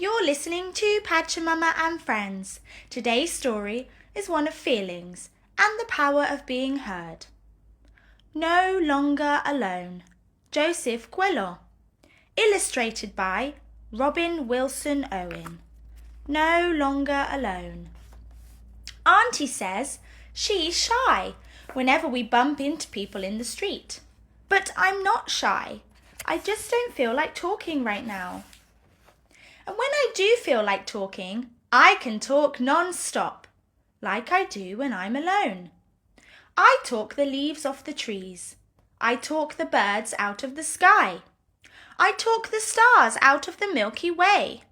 You're listening to Pachamama and Friends. Today's story is one of feelings and the power of being heard. No Longer Alone, Joseph Coelho. Illustrated by Robin Wilson Owen. No longer alone. Auntie says she's shy whenever we bump into people in the street. But I'm not shy. I just don't feel like talking right now. And when I do feel like talking, I can talk non-stop, like I do when I'm alone. I talk the leaves off the trees. I talk the birds out of the sky. I talk the stars out of the Milky Way.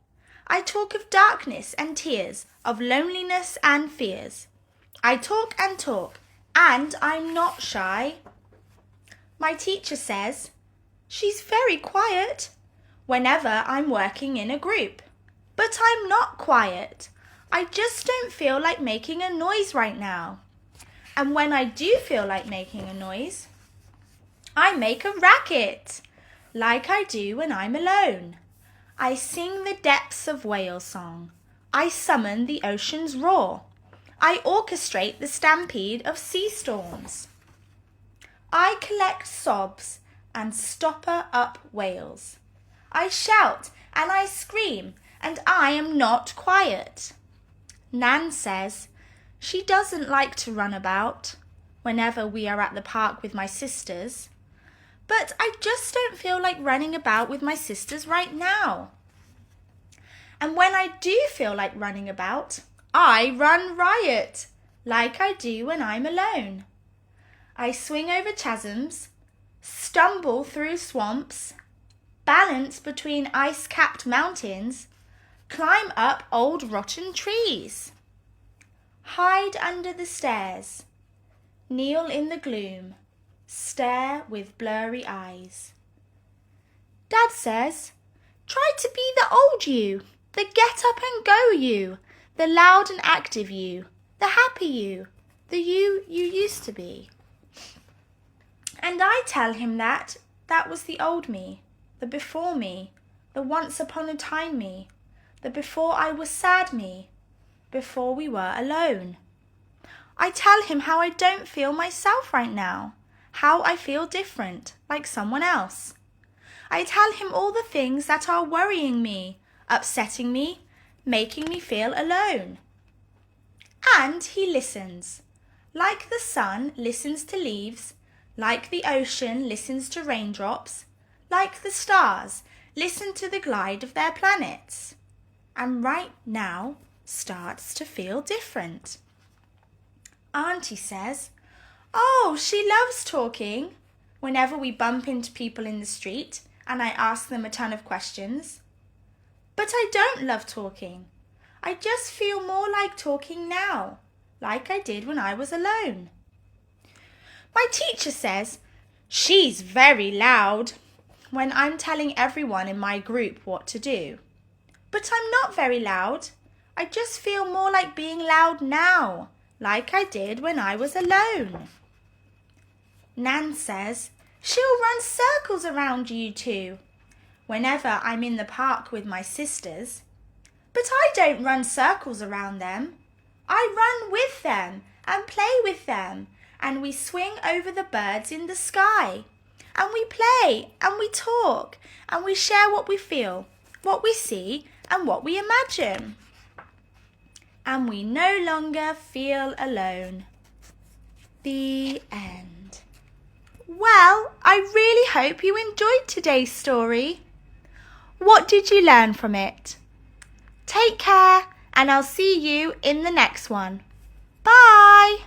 I talk of darkness and tears, of loneliness and fears. I talk, and I'm not shy. My teacher says she's very quiet whenever I'm working in a group. But I'm not quiet. I just don't feel like making a noise right now. And when I do feel like making a noise, I make a racket, like I do when I'm alone. I sing the depths of whale song. I summon the ocean's roar. I orchestrate the stampede of sea storms. I collect sobs and stopper up wails. I shout and I scream, and I am not quiet. Nan says she doesn't like to run about whenever we are at the park with my sisters. But I just don't feel like running about with my sisters right now. And when I do feel like running about, I run riot, like I do when I'm alone. I swing over chasms, stumble through swamps, balance between ice-capped mountains, climb up old rotten trees, hide under the stairs, kneel in the gloom, stare with blurry eyes. Dad says, try to be the old you, the get up and go you, the loud and active you, the happy you, the you used to be. And I tell him that was the old me, the before me, the once upon a time me, the before I was sad me, before we were alone. I tell him how I don't feel myself right now, how I feel different, like someone else. I tell him all the things that are worrying me, upsetting me, making me feel alone. And he listens, like the sun listens to leaves, like the ocean listens to raindrops, like the stars listen to the glide of their planets. And right now starts to feel different. Auntie says, oh, she loves talking whenever we bump into people in the street and I ask them a ton of questions. But I don't love talking. I just feel more like talking now, like I did when I was alone. My teacher says she's very loud when I'm telling everyone in my group what to do. But I'm not very loud. I just feel more like being loud now, like I did when I was alone. Nan says she'll run circles around you two whenever I'm in the park with my sisters. But I don't run circles around them. I run with them and play with them, and we swing over the birds in the sky. And we play and we talk and we share what we feel, what we see and what we imagine. And we no longer feel alone. The end. Well, I really hope you enjoyed today's story. What did you learn from it? Take care, and I'll see you in the next one. Bye!